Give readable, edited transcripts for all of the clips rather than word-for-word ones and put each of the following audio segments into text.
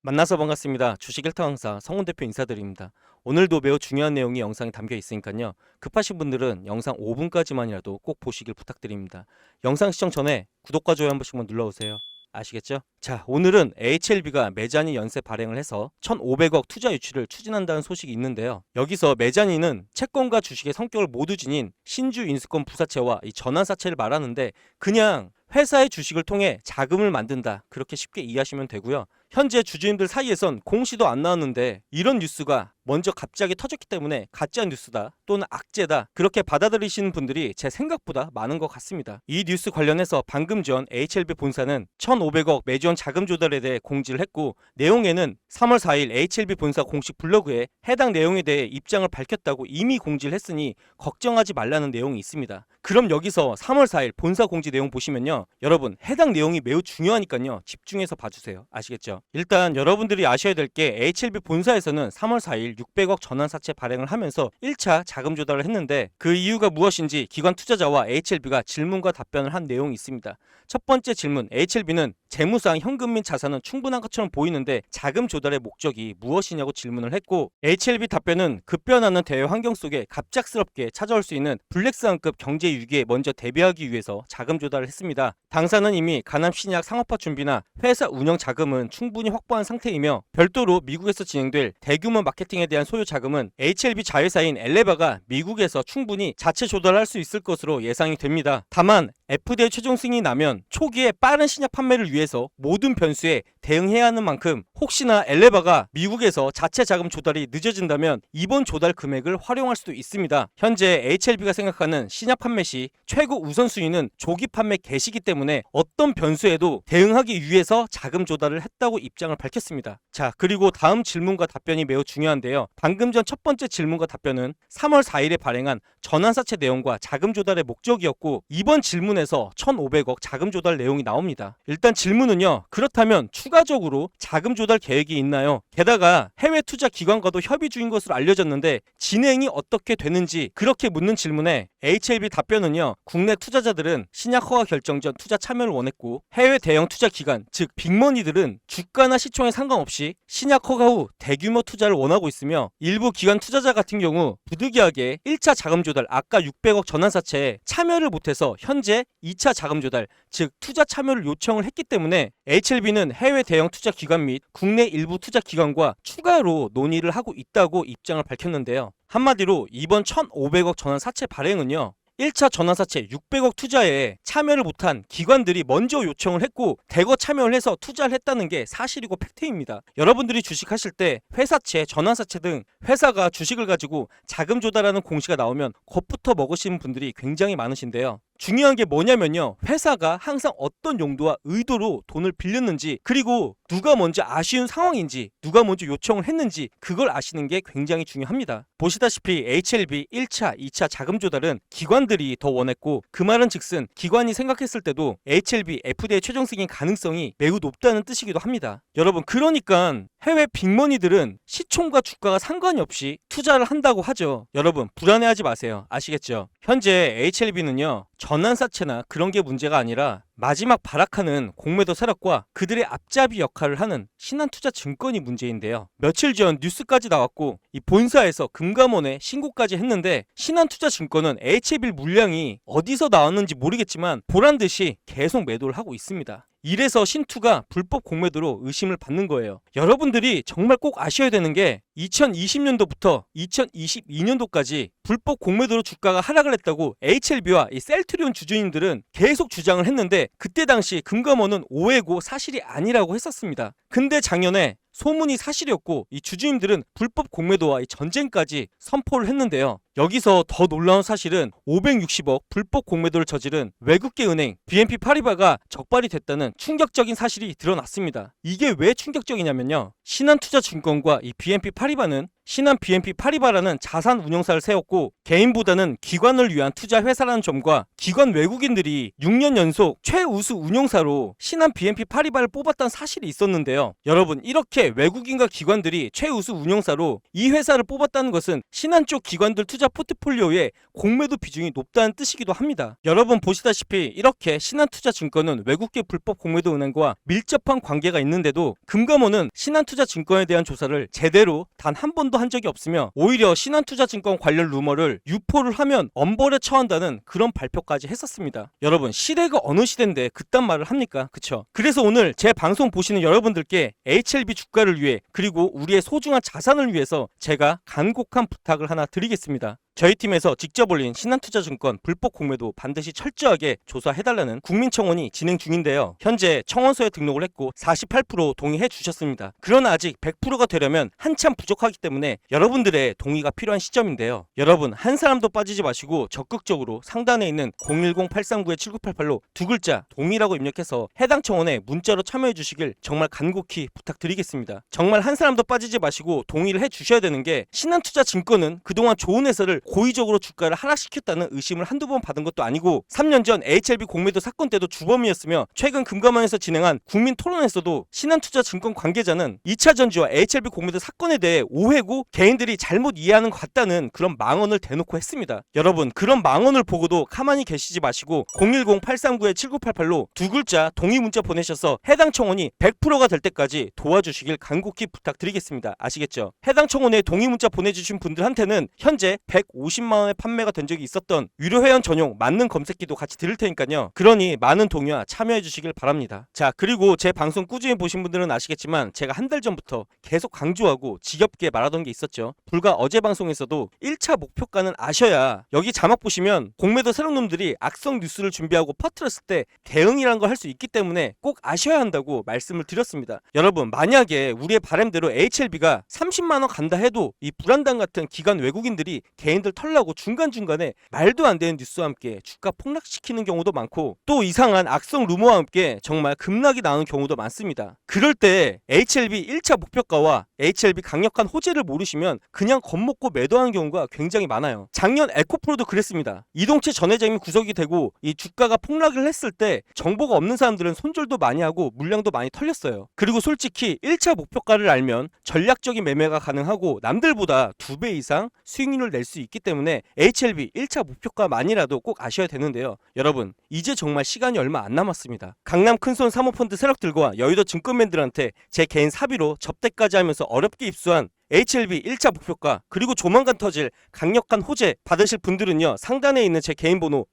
만나서 반갑습니다. 주식 1타 강사 성훈 대표 인사드립니다. 오늘도 매우 중요한 내용이 영상에 담겨 있으니까요. 급하신 분들은 영상 5분까지만이라도 꼭 보시길 부탁드립니다. 영상 시청 전에 구독과 좋아요 한 번씩만 눌러오세요. 아시겠죠? 자, 오늘은 HLB가 매자니 연쇄 발행을 해서 1,500억 투자 유치를 추진한다는 소식이 있는데요. 여기서 매자니는 채권과 주식의 성격을 모두 지닌 신주 인수권 부사채와 이 전환사채를 말하는데 그냥 회사의 주식을 통해 자금을 만든다, 그렇게 쉽게 이해하시면 되고요. 현재 주주님들 사이에선 공시도 안 나왔는데 이런 뉴스가 먼저 갑자기 터졌기 때문에 가짜 뉴스다 또는 악재다, 그렇게 받아들이시는 분들이 제 생각보다 많은 것 같습니다. 이 뉴스 관련해서 방금 전 HLB 본사는 1,500억 매주원 자금 조달에 대해 공지를 했고, 내용에는 3월 4일 HLB 본사 공식 블로그에 해당 내용에 대해 입장을 밝혔다고 이미 공지를 했으니 걱정하지 말라는 내용이 있습니다. 그럼 여기서 3월 4일 본사 공지 내용 보시면요, 여러분 해당 내용이 매우 중요하니까요, 집중해서 봐주세요. 아시겠죠? 일단 여러분들이 아셔야 될 게 HLB 본사에서는 3월 4일 600억 전환사채 발행을 하면서 1차 자금 조달을 했는데, 그 이유가 무엇인지 기관 투자자와 HLB가 질문과 답변을 한 내용이 있습니다. 첫 번째 질문, HLB는 재무상 현금 및 자산은 충분한 것처럼 보이는데 자금 조달의 목적이 무엇이냐고 질문을 했고, HLB 답변은 급변하는 대외 환경 속에 갑작스럽게 찾아올 수 있는 블랙스완급 경제 위기에 먼저 대비하기 위해서 자금 조달을 했습니다. 당사는 이미 간암 신약 상업화 준비나 회사 운영 자금은 충분히 확보한 상태이며, 별도로 미국에서 진행될 대규모 마케팅에 대한 소요 자금은 HLB 자회사인 엘레바가 미국에서 충분히 자체 조달할 수 있을 것으로 예상이 됩니다. 다만 FDA 최종 승인이 나면 초기에 빠른 신약 판매를 위해서 모든 변수에 대응해야 하는 만큼 혹시나 엘레바가 미국에서 자체 자금 조달이 늦어진다면 이번 조달 금액을 활용할 수도 있습니다. 현재 HLB가 생각하는 신약 판매 시 최고 우선순위는 조기 판매 개시기 때문에 어떤 변수에도 대응하기 위해서 자금 조달을 했다고 입장을 밝혔습니다. 자, 그리고 다음 질문과 답변이 매우 중요한데요. 방금 전 첫 번째 질문과 답변은 3월 4일에 발행한 전환사채 내용과 자금 조달의 목적이었고, 이번 질문에서 1,500억 자금 조달 내용이 나옵니다. 일단 질문은요, 그렇다면 추가적으로 자금 조달 계획이 있나요? 게다가 해외 투자 기관과도 협의 중인 것으로 알려졌는데 진행이 어떻게 되는지 그렇게 묻는 질문에 HLB 답변은요, 국내 투자자들은 신약 허가 결정 전 투자 참여를 원했고, 해외 대형 투자 기관 즉 빅머니들은 주가나 시총에 상관없이 신약 허가 후 대규모 투자를 원하고 있으며, 일부 기관 투자자 같은 경우 부득이하게 1차 자금 조달 아까 600억 전환사채에 참여를 못해서 현재 2차 자금 조달 즉 투자 참여를 요청을 했기 때문에 HLB는 해외 대형 투자 기관 및 국내 일부 투자 기관과 추가로 논의를 하고 있다고 입장을 밝혔는데요. 한마디로 이번 1,500억 전환사채 발행은요, 1차 전환사채 600억 투자에 참여를 못한 기관들이 먼저 요청을 했고 대거 참여를 해서 투자를 했다는 게 사실이고 팩트입니다. 여러분들이 주식하실 때 회사채, 전환사채 등 회사가 주식을 가지고 자금 조달하는 공시가 나오면 겁부터 먹으시는 분들이 굉장히 많으신데요. 중요한 게 뭐냐면요, 회사가 항상 어떤 용도와 의도로 돈을 빌렸는지, 그리고 누가 먼저 아쉬운 상황인지, 누가 먼저 요청을 했는지 그걸 아시는 게 굉장히 중요합니다. 보시다시피 HLB 1차, 2차 자금 조달은 기관들이 더 원했고, 그 말은 즉슨 기관이 생각했을 때도 HLB FDA 최종 승인 가능성이 매우 높다는 뜻이기도 합니다. 여러분, 그러니까 해외 빅머니들은 시총과 주가가 상관이 없이 투자를 한다고 하죠. 여러분 불안해하지 마세요. 아시겠죠? 현재 HLB는요, 전환사채나 그런 게 문제가 아니라 마지막 발악하는 공매도 세력과 그들의 앞잡이 역할을 하는 신한투자증권이 문제인데요. 며칠 전 뉴스까지 나왔고 이 본사에서 금감원에 신고까지 했는데, 신한투자증권은 HLB 물량이 어디서 나왔는지 모르겠지만 보란듯이 계속 매도를 하고 있습니다. 이래서 신투가 불법 공매도로 의심을 받는 거예요. 여러분들이 정말 꼭 아셔야 되는 게 2020년도부터 2022년도까지 불법 공매도로 주가가 하락을 했다고 HLB와 이 셀트리온 주주님들은 계속 주장을 했는데, 그때 당시 금감원은 오해고 사실이 아니라고 했었습니다. 근데 작년에 소문이 사실이었고 이 주주님들은 불법 공매도와 이 전쟁까지 선포를 했는데요. 여기서 더 놀라운 사실은 560억 불법 공매도를 저지른 외국계 은행 BNP 파리바가 적발이 됐다는 충격적인 사실이 드러났습니다. 이게 왜 충격적이냐면요, 신한투자증권과 이 BNP 파리바는 신한 BNP 파리바라는 자산 운용사를 세웠고 개인보다는 기관을 위한 투자 회사라는 점과 기관 외국인들이 6년 연속 최우수 운용사로 신한 BNP 파리바를 뽑았다는 사실이 있었는데요. 여러분, 이렇게 외국인과 기관들이 최우수 운용사로 이 회사를 뽑았다는 것은 신한 쪽 기관들 투자 포트폴리오에 공매도 비중이 높다는 뜻이기도 합니다. 여러분 보시다시피 이렇게 신한투자증권은 외국계 불법 공매도 은행과 밀접한 관계가 있는데도 금감원은 신한투자증권에 대한 조사를 제대로 단 한 번도 한 적이 없으며 오히려 신한투자증권 관련 루머를 유포를 하면 엄벌에 처한다는 그런 발표까지 했었습니다. 여러분, 시대가 어느 시대인데 그딴 말을 합니까? 그쵸? 그래서 오늘 제 방송 보시는 여러분들께 HLB 주가를 위해 그리고 우리의 소중한 자산을 위해서 제가 간곡한 부탁을 하나 드리겠습니다. 저희 팀에서 직접 올린 신한투자증권 불법 공매도 반드시 철저하게 조사해달라는 국민청원이 진행 중인데요. 현재 청원서에 등록을 했고 48% 동의해 주셨습니다. 그러나 아직 100%가 되려면 한참 부족하기 때문에 여러분들의 동의가 필요한 시점인데요. 여러분, 한 사람도 빠지지 마시고 적극적으로 상단에 있는 010-839-7988로 두 글자 동의라고 입력해서 해당 청원에 문자로 참여해 주시길 정말 간곡히 부탁드리겠습니다. 정말 한 사람도 빠지지 마시고 동의를 해 주셔야 되는 게 신한투자증권은 그동안 좋은 회사를 고의적으로 주가를 하락시켰다는 의심을 한두 번 받은 것도 아니고 3년 전 HLB 공매도 사건 때도 주범이었으며 최근 금감원에서 진행한 국민 토론에서도 신한투자증권 관계자는 2차 전지와 HLB 공매도 사건에 대해 오해고 개인들이 잘못 이해하는 것 같다는 그런 망언을 대놓고 했습니다. 여러분, 그런 망언을 보고도 가만히 계시지 마시고 010-839-7988로 두 글자 동의 문자 보내셔서 해당 청원이 100%가 될 때까지 도와주시길 간곡히 부탁드리겠습니다. 아시겠죠? 해당 청원에 동의 문자 보내주신 분들한테는 현재 150만 원에 판매가 된 적이 있었던 유료 회원 전용 만능 검색기도 같이 드릴 테니까요. 그러니 많은 동의와 참여해 주시길 바랍니다. 자, 그리고 제 방송 꾸준히 보신 분들은 아시겠지만 제가 한 달 전부터 계속 강조하고 지겹게 말하던 게 있었죠. 불과 어제 방송에서도 1차 목표가는 아셔야, 여기 자막 보시면 공매도 세력놈들이 악성 뉴스를 준비하고 퍼뜨렸을 때 대응이라는 걸 할 수 있기 때문에 꼭 아셔야 한다고 말씀을 드렸습니다. 여러분, 만약에 우리의 바람대로 HLB가 30만 원 간다 해도 이 불안당 같은 기관 외국인들이 개인들 털라고 중간중간에 말도 안 되는 뉴스와 함께 주가 폭락시키는 경우도 많고 또 이상한 악성 루머와 함께 정말 급락이 나오는 경우도 많습니다. 그럴 때 HLB 1차 목표가와 HLB 강력한 호재를 모르시면 그냥 겁먹고 매도하는 경우가 굉장히 많아요. 작년 에코프로도 그랬습니다. 이동채 전해점이 구속이 되고 이 주가가 폭락을 했을 때 정보가 없는 사람들은 손절도 많이 하고 물량도 많이 털렸어요. 그리고 솔직히 1차 목표가를 알면 전략적인 매매가 가능하고 남들보다 2배 이상 수익률을 낼 수 있기 때문에 HLB 1차 목표가만이라도 꼭 아셔야 되는데요. 여러분, 이제 정말 시간이 얼마 안 남았습니다. 강남 큰손 사모펀드 세력들과 여의도 증권맨들한테 제 개인 사비로 접대까지 하면서 어렵게 입수한 HLB 1차 목표가 그리고 조만간 터질 강력한 호재 받으실 분들은요, 상단에 있는 제 개인 번호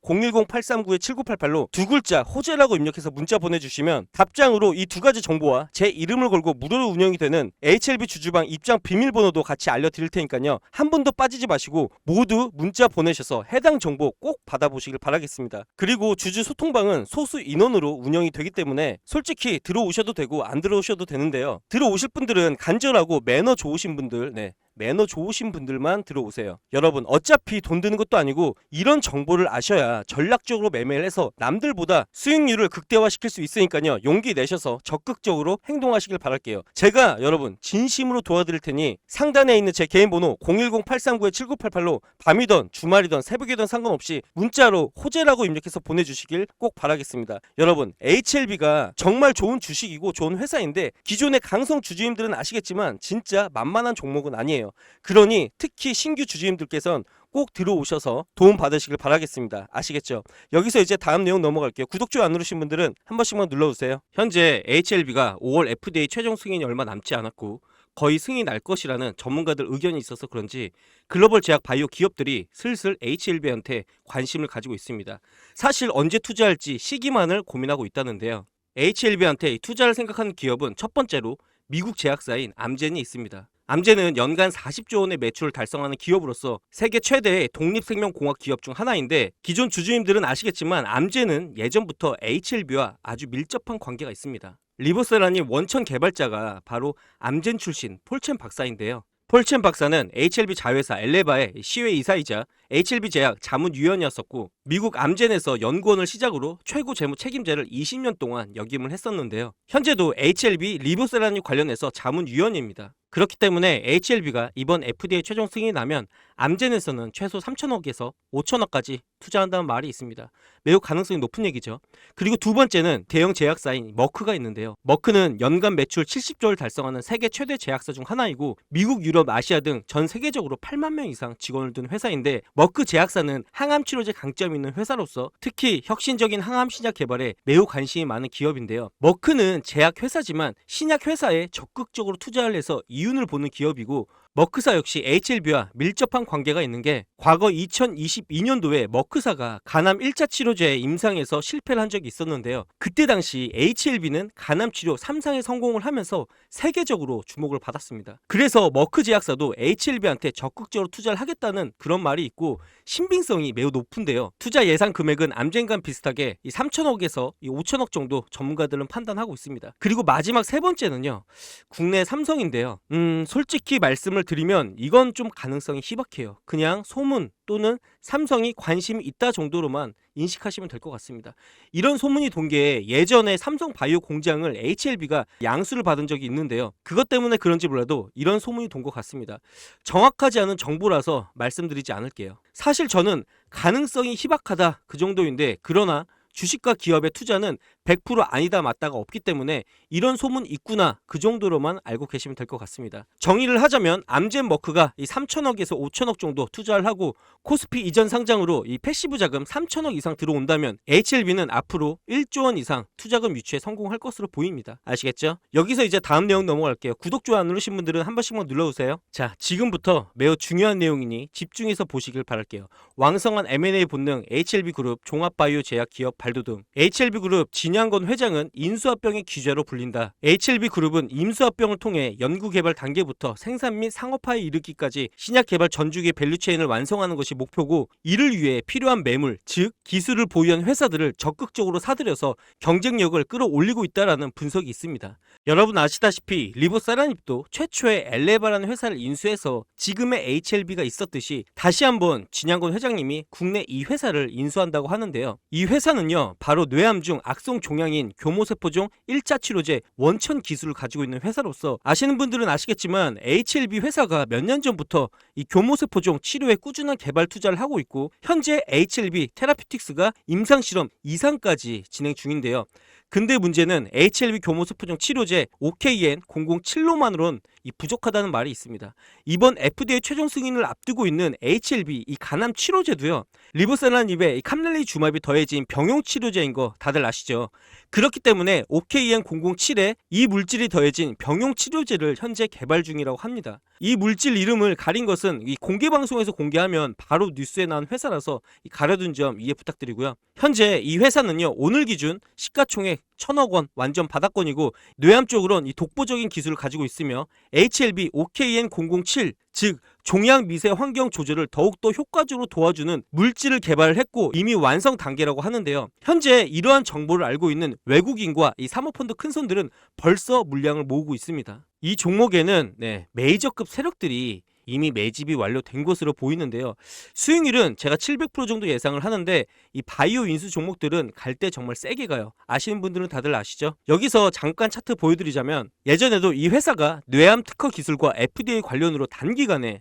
010-839-7988로 두 글자 호재라고 입력해서 문자 보내주시면 답장으로 이 두 가지 정보와 제 이름을 걸고 무료로 운영이 되는 HLB 주주방 입장 비밀번호도 같이 알려드릴 테니까요, 한 분도 빠지지 마시고 모두 문자 보내셔서 해당 정보 꼭 받아보시길 바라겠습니다. 그리고 주주 소통방은 소수 인원으로 운영이 되기 때문에 솔직히 들어오셔도 되고 안 들어오셔도 되는데요, 들어오실 분들은 간절하고 매너 좋으신 분들, 매너 좋으신 분들만 들어오세요. 여러분, 어차피 돈 드는 것도 아니고 이런 정보를 아셔야 전략적으로 매매를 해서 남들보다 수익률을 극대화시킬 수 있으니까요, 용기 내셔서 적극적으로 행동하시길 바랄게요. 제가 여러분 진심으로 도와드릴 테니 상단에 있는 제 개인 번호 010-839-7988로 밤이든 주말이든 새벽이든 상관없이 문자로 호재라고 입력해서 보내주시길 꼭 바라겠습니다. 여러분, HLB가 정말 좋은 주식이고 좋은 회사인데 기존의 강성 주주님들은 아시겠지만 진짜 만만한 종목은 아니에요. 그러니 특히 신규 주주님들께서는 꼭 들어오셔서 도움 받으시길 바라겠습니다. 아시겠죠? 여기서 이제 다음 내용 넘어갈게요. 구독, 좋아요 안 누르신 분들은 한 번씩만 눌러주세요. 현재 HLB가 5월 FDA 최종 승인이 얼마 남지 않았고 거의 승인이 날 것이라는 전문가들 의견이 있어서 그런지 글로벌 제약 바이오 기업들이 슬슬 HLB한테 관심을 가지고 있습니다. 사실 언제 투자할지 시기만을 고민하고 있다는데요. HLB한테 투자를 생각하는 기업은 첫 번째로 미국 제약사인 암젠이 있습니다. 암젠은 연간 40조 원의 매출을 달성하는 기업으로서 세계 최대의 독립생명공학 기업 중 하나인데 기존 주주님들은 아시겠지만 암젠은 예전부터 HLB와 아주 밀접한 관계가 있습니다. 리보세라님 원천 개발자가 바로 암젠 출신 폴첸 박사인데요. 폴첸 박사는 HLB 자회사 엘레바의 시외 이사이자 HLB 제약 자문위원이었었고 미국 암젠에서 연구원을 시작으로 최고 재무 책임자를 20년 동안 역임을 했었는데요. 현재도 HLB 리보세라님 관련해서 자문위원입니다. 그렇기 때문에 HLB가 이번 FDA 최종 승인이 나면 암젠에서는 최소 3천억에서 5천억까지 투자한다는 말이 있습니다. 매우 가능성이 높은 얘기죠. 그리고 두 번째는 대형 제약사인 머크가 있는데요. 머크는 연간 매출 70조를 달성하는 세계 최대 제약사 중 하나이고 미국, 유럽, 아시아 등 전 세계적으로 8만 명 이상 직원을 둔 회사인데 머크 제약사는 항암 치료제 강점이 있는 회사로서 특히 혁신적인 항암 신약 개발에 매우 관심이 많은 기업인데요. 머크는 제약 회사지만 신약 회사에 적극적으로 투자를 해서 이윤을 보는 기업이고 머크사 역시 HLB와 밀접한 관계가 있는 게 과거 2022년도에 머크사가 간암 1차 치료제 임상에서 실패를 한 적이 있었는데요. 그때 당시 HLB는 간암 치료 3상에 성공을 하면서 세계적으로 주목을 받았습니다. 그래서 머크 제약사도 HLB한테 적극적으로 투자를 하겠다는 그런 말이 있고 신빙성이 매우 높은데요. 투자 예상 금액은 암젠과 비슷하게 3천억에서 5천억 정도 전문가들은 판단하고 있습니다. 그리고 마지막 세 번째는요. 국내 삼성인데요. 솔직히 말씀을 드리면 이건 좀 가능성이 희박해요. 그냥 소문 또는 삼성이 관심이 있다 정도로만 인식하시면 될 것 같습니다. 이런 소문이 돈 게 예전에 삼성 바이오 공장을 HLB가 양수를 받은 적이 있는데요. 그것 때문에 그런지 몰라도 이런 소문이 돈 것 같습니다. 정확하지 않은 정보라서 말씀드리지 않을게요. 사실 저는 가능성이 희박하다 그 정도인데 그러나 주식과 기업의 투자는 100% 아니다 맞다가 없기 때문에 이런 소문 있구나 그 정도로만 알고 계시면 될 것 같습니다. 정의를 하자면 암젠 머크가 이 3천억에서 5천억 정도 투자를 하고 코스피 이전 상장으로 이 패시브 자금 3천억 이상 들어온다면 HLB는 앞으로 1조 원 이상 투자금 유치에 성공할 것으로 보입니다. 아시겠죠? 여기서 이제 다음 내용 넘어갈게요. 구독, 좋아요 안 누르신 분들은 한 번씩만 눌러주세요. 자, 지금부터 매우 중요한 내용이니 집중해서 보시길 바랄게요. 왕성한 M&A 본능 HLB그룹 종합바이오 제약 기업 발돋움. HLB그룹 진양건 회장은 인수합병의 귀재로 불린다. HLB그룹은 임수합병을 통해 연구개발 단계부터 생산 및 상업화에 이르기까지 신약 개발 전주기의 밸류체인을 완성하는 것이 목표고 이를 위해 필요한 매물, 즉 기술을 보유한 회사들을 적극적으로 사들여서 경쟁력을 끌어올리고 있다는 분석이 있습니다. 여러분 아시다시피 리보사라닙도 최초의 엘레바라는 회사를 인수해서 지금의 HLB가 있었듯이 다시 한번 진양건 회장님이 국내 이 회사를 인수한다고 하는데요. 이 회사는요 바로 뇌암 중 악성 종양인 교모세포종 1차 치료제 원천 기술을 가지고 있는 회사로서 아시는 분들은 아시겠지만 HLB 회사가 몇 년 전부터 이 교모세포종 치료에 꾸준한 개발 투자를 하고 있고 현재 HLB 테라피틱스가 임상실험 2상까지 진행 중인데요. 근데 문제는 HLB 교모세포종 치료제 OKN-007로만으론 부족하다는 말이 있습니다. 이번 FDA 최종 승인을 앞두고 있는 HLB 이 간암 치료제도요. 리보세라닙에 캄렐리 주마비 더해진 병용 치료제인 거 다들 아시죠? 그렇기 때문에 OKN-007에 이 물질이 더해진 병용 치료제를 현재 개발 중이라고 합니다. 이 물질 이름을 가린 것은 이 공개 방송에서 공개하면 바로 뉴스에 나온 회사라서 가려둔 점 이해 부탁드리고요. 현재 이 회사는요 오늘 기준 시가총액 1,000억 원 완전 바닥권이고 뇌암 쪽으론 이 독보적인 기술을 가지고 있으며 HLB OKN-007 즉 종양 미세 환경 조절을 더욱더 효과적으로 도와주는 물질을 개발을 했고 이미 완성 단계라고 하는데요. 현재 이러한 정보를 알고 있는 외국인과 이 사모펀드 큰손들은 벌써 물량을 모으고 있습니다. 이 종목에는 메이저급 세력들이 이미 매집이 완료된 것으로 보이는데요. 수익률은 제가 700% 정도 예상을 하는데 이 바이오 인수 종목들은 갈 때 정말 세게 가요. 아시는 분들은 다들 아시죠? 여기서 잠깐 차트 보여드리자면 예전에도 이 회사가 뇌암 특허 기술과 FDA 관련으로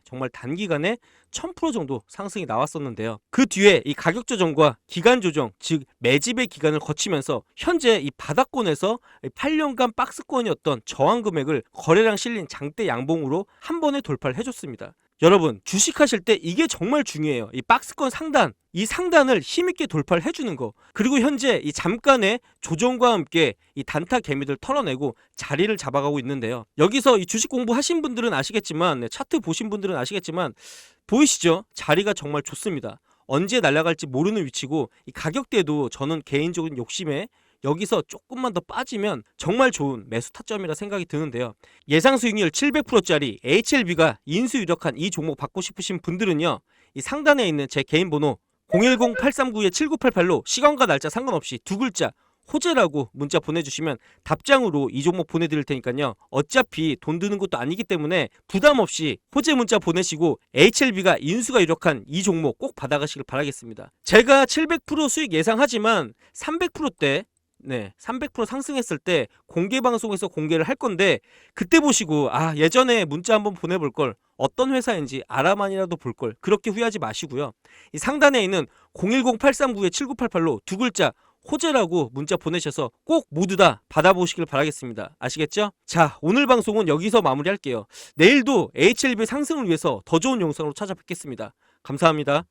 정말 단기간에 1000% 정도 상승이 나왔었는데요. 그 뒤에 이 가격 조정과 기간 조정, 즉 매집의 기간을 거치면서 현재 이 바닥권에서 8년간 박스권이었던 저항 금액을 거래량 실린 장대 양봉으로 한 번에 돌파를 해줬습니다. 여러분 주식하실 때 이게 정말 중요해요. 이 박스권 상단, 이 상단을 힘있게 돌파를 해주는 거. 그리고 현재 이 잠깐의 조정과 함께 이 단타 개미들 털어내고 자리를 잡아가고 있는데요. 여기서 이 주식 공부하신 분들은 아시겠지만 차트 보신 분들은 아시겠지만 보이시죠? 자리가 정말 좋습니다. 언제 날아갈지 모르는 위치고 이 가격대도 저는 개인적인 욕심에 여기서 조금만 더 빠지면 정말 좋은 매수 타점이라 생각이 드는데요. 예상 수익률 700%짜리 HLB가 인수 유력한 이 종목 받고 싶으신 분들은요. 이 상단에 있는 제 개인 번호 010-839-7988로 시간과 날짜 상관없이 두 글자 호재라고 문자 보내주시면 답장으로 이 종목 보내드릴 테니까요. 어차피 돈 드는 것도 아니기 때문에 부담 없이 호재 문자 보내시고 HLB가 인수가 유력한 이 종목 꼭 받아가시길 바라겠습니다. 제가 700% 수익 예상하지만 300%대 300% 상승했을 때 공개 방송에서 공개를 할 건데 그때 보시고 예전에 문자 한번 보내볼 걸, 어떤 회사인지 알아만이라도 볼 걸, 그렇게 후회하지 마시고요. 이 상단에 있는 010-839-7988로 두 글자 호재라고 문자 보내셔서 꼭 모두 다 받아보시길 바라겠습니다. 아시겠죠? 자, 오늘 방송은 여기서 마무리할게요. 내일도 HLB 상승을 위해서 더 좋은 영상으로 찾아뵙겠습니다. 감사합니다.